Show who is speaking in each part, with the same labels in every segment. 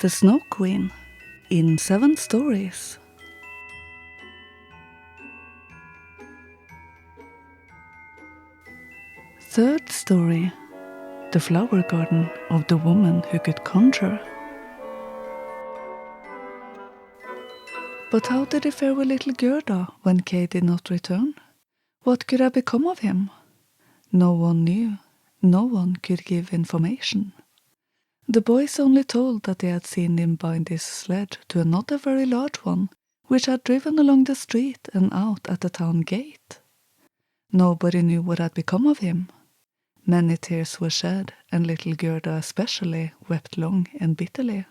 Speaker 1: The Snow Queen in 7 stories. Third story, The Flower Garden of the Woman Who Could Conjure. But how did it fare with little Gerda when Kay did not return? What could have become of him? No one knew. No one could give information. The boys only told that they had seen him bind his sled to another very large one, which had driven along the street and out at the town gate. Nobody knew what had become of him. Many tears were shed, and little Gerda especially wept long and bitterly.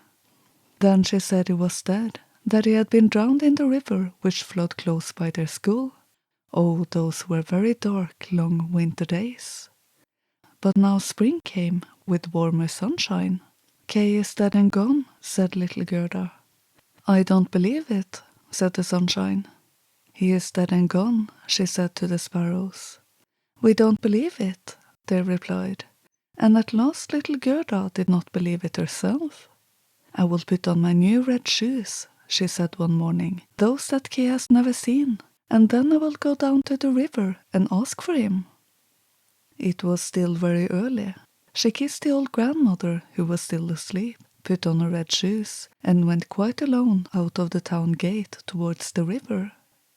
Speaker 1: Then she said he was dead, that he had been drowned in the river which flowed close by their school. Oh, those were very dark, long winter days. But now spring came, with warmer sunshine. Kay is dead and gone, said little Gerda. I don't believe it, said the sunshine. He is dead and gone, she said to the sparrows. We don't believe it, they replied, and at last little Gerda did not believe it herself. I will put on my new red shoes, she said one morning, those that Kay has never seen, and then I will go down to the river and ask for him. It was still very early. She kissed the old grandmother, who was still asleep, put on her red shoes, and went quite alone out of the town gate towards the river.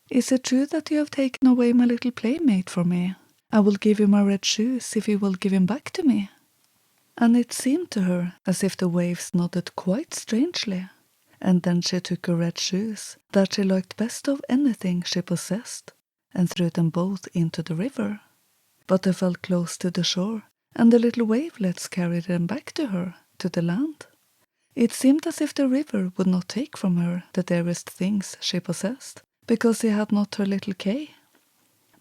Speaker 1: Is it true that you have taken away my little playmate from me? I will give you my red shoes if you will give him back to me. And it seemed to her as if the waves nodded quite strangely. And then she took her red shoes, that she liked best of anything she possessed, and threw them both into the river. But they fell close to the shore, and the little wavelets carried them back to her, to the land. It seemed as if the river would not take from her the dearest things she possessed, because he had not her little Kay.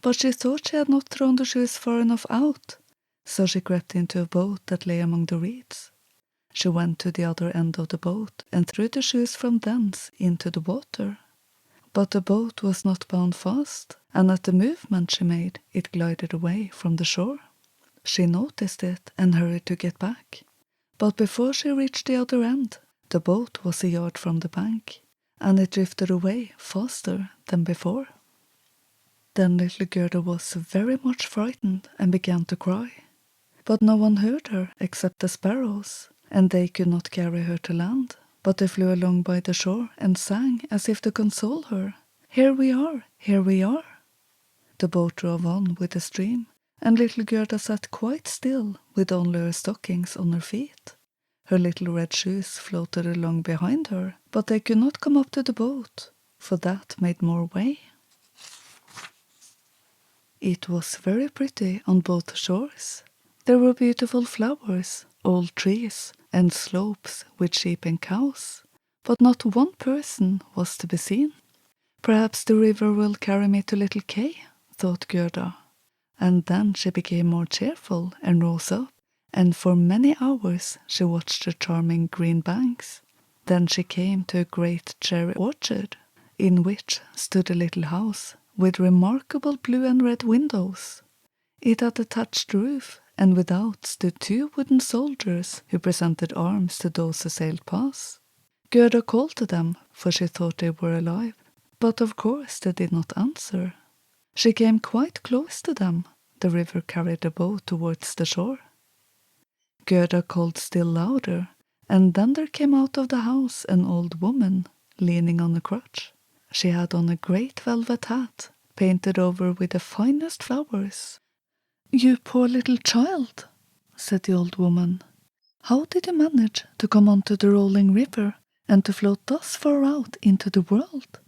Speaker 1: But she thought she had not thrown the shoes far enough out, so she crept into a boat that lay among the reeds. She went to the other end of the boat and threw the shoes from thence into the water. But the boat was not bound fast, and at the movement she made it glided away from the shore. She noticed it and hurried to get back. But before she reached the other end, the boat was a yard from the bank, and it drifted away faster than before. Then little Gerda was very much frightened and began to cry. But no one heard her except the sparrows, and they could not carry her to land. But they flew along by the shore and sang as if to console her. Here we are, here we are. The boat drove on with the stream, and little Gerda sat quite still with only her stockings on her feet. Her little red shoes floated along behind her, but they could not come up to the boat, for that made more way. It was very pretty on both shores. There were beautiful flowers, old trees, and slopes with sheep and cows, but not one person was to be seen. Perhaps the river will carry me to little Kay, thought Gerda, and then she became more cheerful and rose up, and for many hours she watched the charming green banks. Then she came to a great cherry orchard, in which stood a little house with remarkable blue and red windows. It had a thatched roof, and without stood 2 wooden soldiers who presented arms to those who sailed past. Gerda called to them, for she thought they were alive, but of course they did not answer. She came quite close to them. The river carried the boat towards the shore. Gerda called still louder, and then there came out of the house an old woman, leaning on a crutch. She had on a great velvet hat, painted over with the finest flowers. You poor little child, said the old woman. How did you manage to come onto the rolling river and to float thus far out into the world?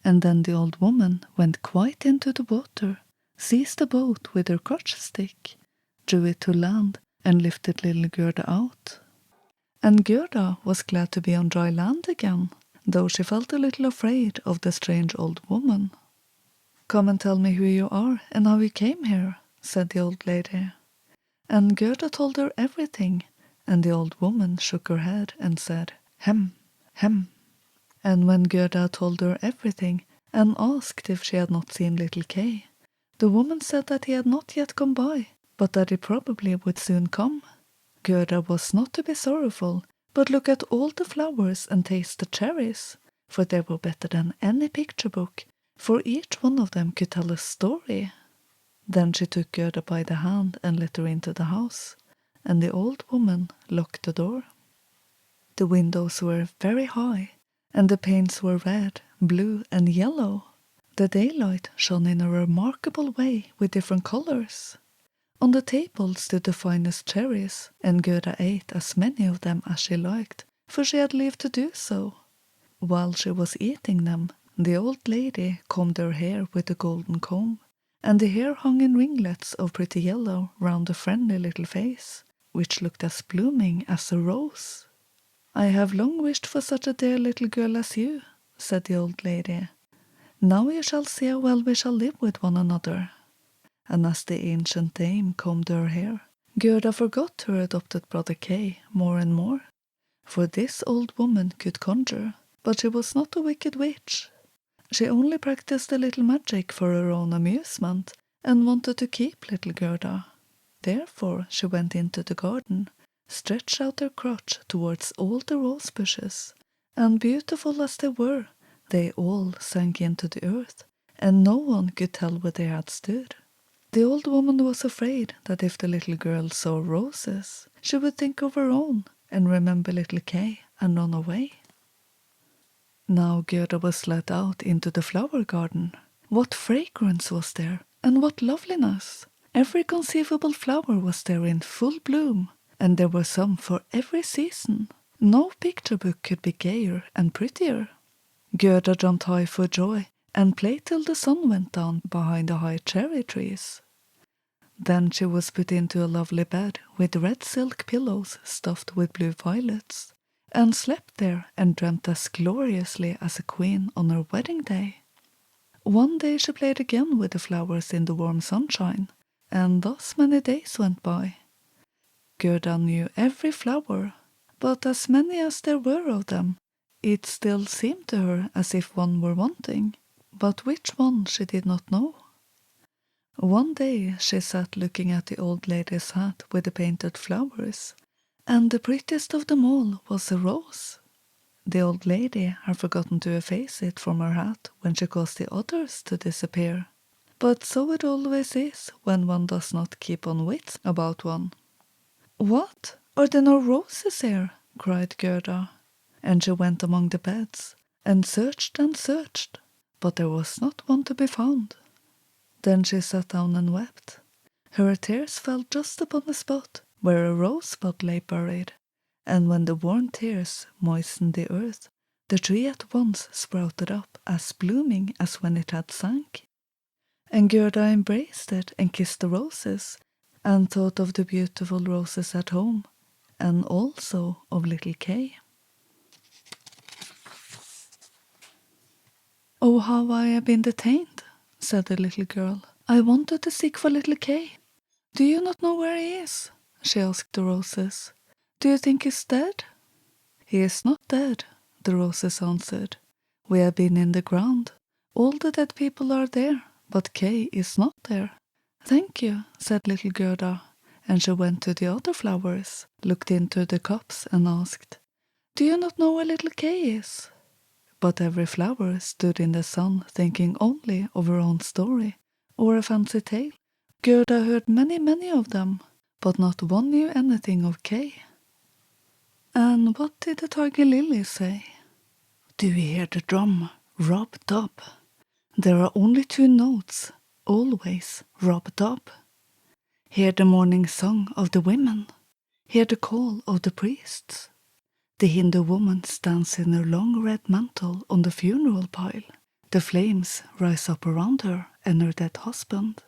Speaker 1: And then the old woman went quite into the water, seized the boat with her crutch stick, drew it to land, and lifted little Gerda out. And Gerda was glad to be on dry land again, though she felt a little afraid of the strange old woman. Come and tell me who you are and how you came here, said the old lady. And Gerda told her everything, and the old woman shook her head and said, Hem, hem. And when Gerda told her everything, and asked if she had not seen little Kay, the woman said that he had not yet come by, but that he probably would soon come. Gerda was not to be sorrowful, But look at all the flowers and taste the cherries, for they were better than any picture book, for each one of them could tell a story. Then she took Gerda by the hand and let her into the house, and the old woman locked the door. The windows were very high, and the panes were red, blue, and yellow. The daylight shone in a remarkable way with different colors. On the table stood the finest cherries, and Gerda ate as many of them as she liked, for she had leave to do so. While she was eating them, the old lady combed her hair with a golden comb, and the hair hung in ringlets of pretty yellow round the friendly little face, which looked as blooming as a rose. "I have long wished for such a dear little girl as you," said the old lady. "Now you shall see how well we shall live with one another." And as the ancient dame combed her hair, Gerda forgot her adopted brother Kay more and more, for this old woman could conjure, but she was not a wicked witch. She only practiced a little magic for her own amusement, and wanted to keep little Gerda. Therefore she went into the garden, stretched out her crotch towards all the rose bushes, and beautiful as they were, they all sank into the earth, and no one could tell where they had stood. The old woman was afraid that if the little girl saw roses, she would think of her own and remember little Kay and run away. Now Gerda was let out into the flower garden. What fragrance was there, and what loveliness! Every conceivable flower was there in full bloom, and there were some for every season. No picture book could be gayer and prettier. Gerda jumped high for joy, and played till the sun went down behind the high cherry trees. Then she was put into a lovely bed with red silk pillows stuffed with blue violets, and slept there and dreamt as gloriously as a queen on her wedding day. One day she played again with the flowers in the warm sunshine, and thus many days went by. Gerda knew every flower, but as many as there were of them, it still seemed to her as if one were wanting, but which one she did not know. One day she sat looking at the old lady's hat with the painted flowers, and the prettiest of them all was a rose. The old lady had forgotten to efface it from her hat when she caused the others to disappear. But so it always is when one does not keep on wits about one. "What? Are there no roses here?" cried Gerda, and she went among the beds, and searched, but there was not one to be found. Then she sat down and wept. Her tears fell just upon the spot where a rosebud lay buried, and when the warm tears moistened the earth, the tree at once sprouted up as blooming as when it had sank. And Gerda embraced it and kissed the roses, and thought of the beautiful roses at home, and also of little Kay. "Oh, how I have been detained," said the little girl. "I wanted to seek for little Kay. Do you not know where he is?" she asked the roses. "Do you think he's dead?" "He is not dead," the roses answered. "We have been in the ground. All the dead people are there, but Kay is not there." "Thank you," said little Gerda, and she went to the other flowers, looked into the cups, and asked, "Do you not know where little Kay is?" But every flower stood in the sun thinking only of her own story, or a fancy tale. Gerda heard many of them, but not one knew anything of Kay. And what did the tiger lily say? "Do you hear the drum? Rub-dub. There are only two notes, always rub-dub. Hear the morning song of the women. Hear the call of the priests. The Hindu woman stands in her long red mantle on the funeral pile. The flames rise up around her and her dead husband.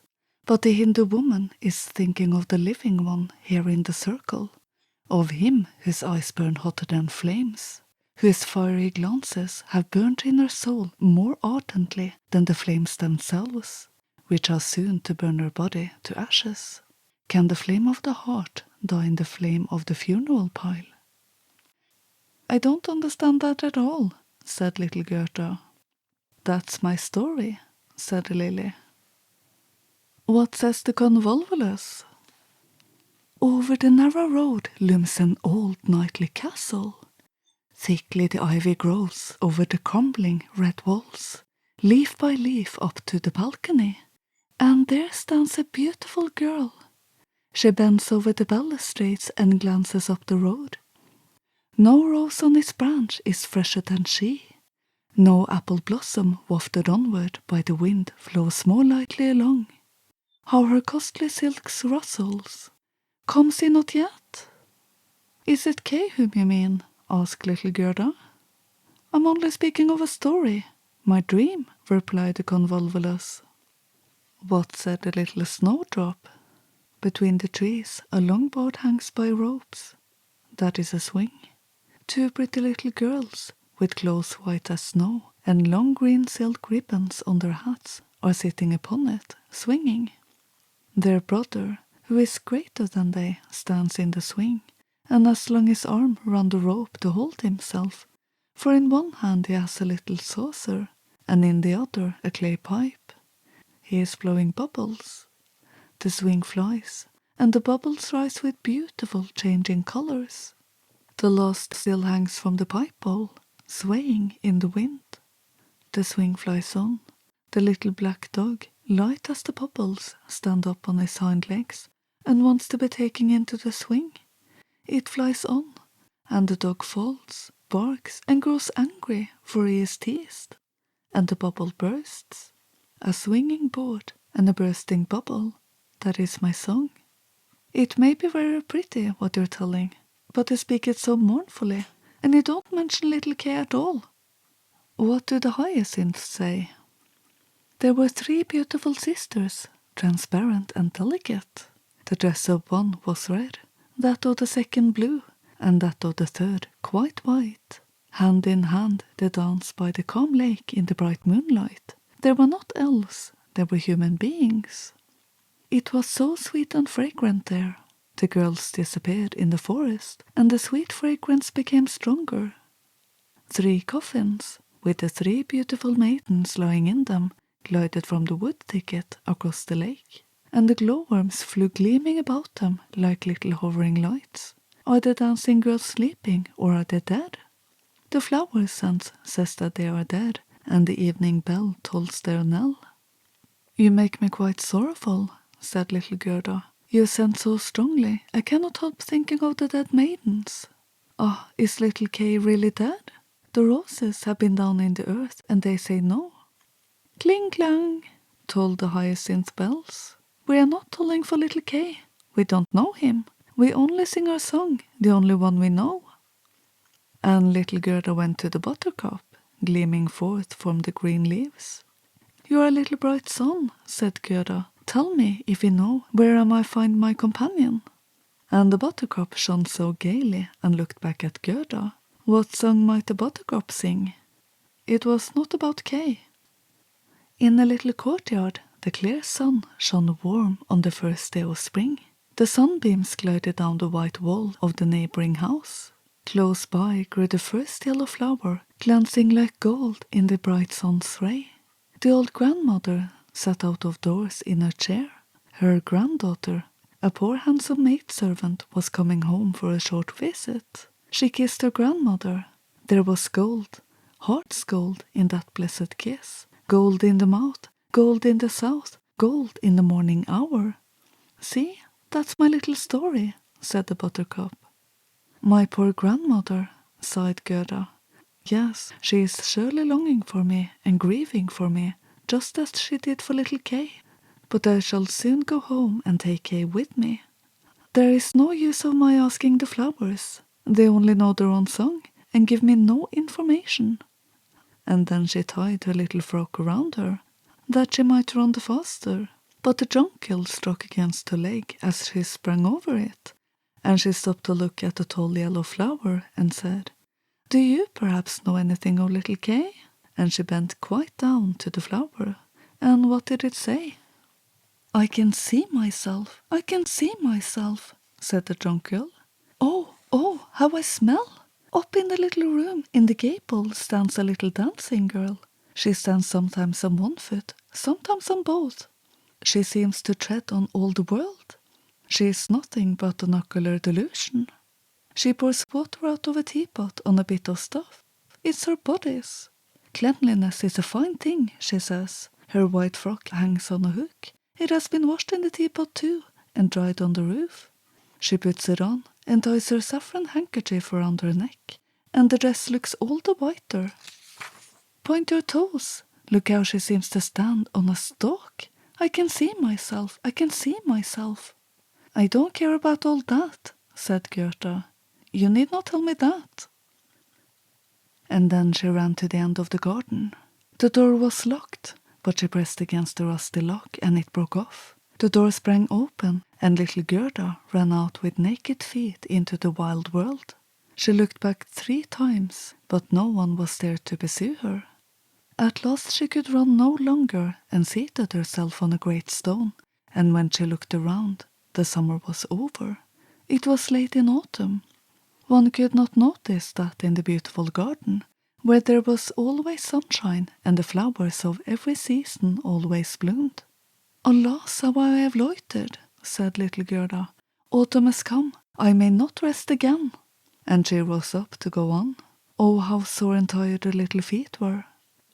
Speaker 1: But the Hindu woman is thinking of the living one here in the circle, of him whose eyes burn hotter than flames, whose fiery glances have burnt in her soul more ardently than the flames themselves, which are soon to burn her body to ashes. Can the flame of the heart die in the flame of the funeral pile?" "I don't understand that at all," said little Gerda. "That's my story," said the lily. "What says the convolvulus?" Over the narrow road looms an old knightly castle. Thickly the ivy grows over the crumbling red walls, leaf by leaf up to the balcony, and there stands a beautiful girl. She bends over the balustrades and glances up the road. No rose on its branch is fresher than she. No apple blossom wafted onward by the wind flows more lightly along. How her costly silks rustles. Comes he not yet? Is it Kay whom you mean? Asked little Gerda. I'm only speaking of a story. My dream, replied the convolvulus. What said the little snowdrop? Between the trees a longboard hangs by ropes. That is a swing. Two pretty little girls, with clothes white as snow, and long green silk ribbons on their hats, are sitting upon it, swinging. Their brother, who is greater than they, stands in the swing, and has slung his arm round the rope to hold himself, for in one hand he has a little saucer, and in the other a clay pipe. He is blowing bubbles. The swing flies, and the bubbles rise with beautiful changing colors. The last still hangs from the pipe bowl, swaying in the wind. The swing flies on. The little black dog, light as the bubbles, stands up on his hind legs and wants to be taken into the swing. It flies on, and the dog falls, barks, and grows angry, for he is teased. And the bubble bursts. A swinging board and a bursting bubble, that is my song. It may be very pretty what you're telling, but you speak it so mournfully, and you don't mention little Kay at all. What do the hyacinths say? There were 3 beautiful sisters, transparent and delicate. The dress of one was red, that of the second blue, and that of the third quite white. Hand in hand they danced by the calm lake in the bright moonlight. There were not elves, they were human beings. It was so sweet and fragrant there. The girls disappeared in the forest, and the sweet fragrance became stronger. 3 coffins, with the 3 beautiful maidens lying in them, glided from the wood thicket across the lake, and the glowworms flew gleaming about them like little hovering lights. Are the dancing girls sleeping, or are they dead? The flower scent says that they are dead, and the evening bell tolls their knell. You make me quite sorrowful, said little Gerda. You scent so strongly, I cannot help thinking of the dead maidens. Ah, is little Kay really dead? The roses have been down in the earth, and they say no. Cling clang, tolled the hyacinth bells. We are not tolling for little Kay. We don't know him. We only sing our song, the only one we know. And little Gerda went to the buttercup, gleaming forth from the green leaves. You are a little bright sun, said Gerda. Tell me, if you know, where I might find my companion. And the buttercup shone so gaily and looked back at Gerda. What song might the buttercup sing? It was not about Kay. In a little courtyard, the clear sun shone warm on the first day of spring. The sunbeams glided down the white wall of the neighboring house. Close by grew the first yellow flower, glancing like gold in the bright sun's ray. The old grandmother sat out of doors in her chair. Her granddaughter, a poor handsome maidservant, was coming home for a short visit. She kissed her grandmother. There was gold, heart's gold, in that blessed kiss. Gold in the mouth, gold in the south, gold in the morning hour. See, that's my little story, said the buttercup. My poor grandmother, sighed Gerda. Yes, she is surely longing for me and grieving for me, just as she did for little Kay. But I shall soon go home and take Kay with me. There is no use of my asking the flowers. They only know their own song and give me no information. And then she tied her little frock around her, that she might run the faster. But the jonquil struck against her leg as she sprang over it, and she stopped to look at the tall yellow flower and said, Do you perhaps know anything of little Kay? And she bent quite down to the flower. And what did it say? I can see myself, said the jonquil. Oh, how I smell! Up in the little room in the gable stands a little dancing girl. She stands sometimes on one foot, sometimes on both. She seems to tread on all the world. She is nothing but an ocular delusion. She pours water out of a teapot on a bit of stuff. It's her bodice. Cleanliness is a fine thing, she says. Her white frock hangs on a hook. It has been washed in the teapot too, and dried on the roof. She puts it on, and ties her saffron handkerchief around her neck, and the dress looks all the whiter. Point your toes. Look how she seems to stand on a stalk. I can see myself, I can see myself. I don't care about all that, said Gerda. You need not tell me that. And then she ran to the end of the garden. The door was locked, but she pressed against the rusty lock and it broke off. The door sprang open, and little Gerda ran out with naked feet into the wild world. She looked back 3 times, but no one was there to pursue her. At last she could run no longer and seated herself on a great stone, and when she looked around, the summer was over. It was late in autumn. One could not notice that in the beautiful garden, where there was always sunshine and the flowers of every season always bloomed. Alas, how I have loitered, said little Gerda. Autumn has come, I may not rest again. And she rose up to go on. Oh, how sore and tired her little feet were.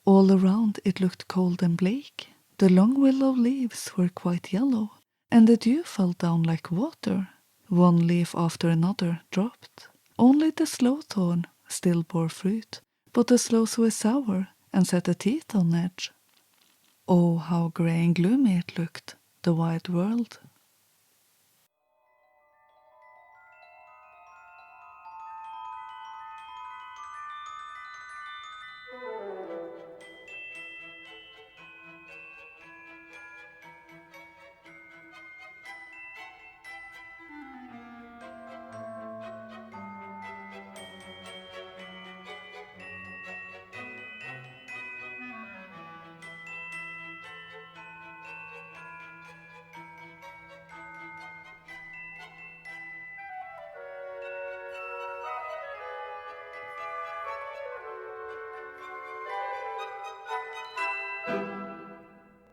Speaker 1: All around it looked cold and bleak. The long willow leaves were quite yellow, and the dew fell down like water. One leaf after another dropped. Only the sloe-thorn still bore fruit, but the sloes were sour and set the teeth on edge. Oh, how grey and gloomy it looked, the wide world.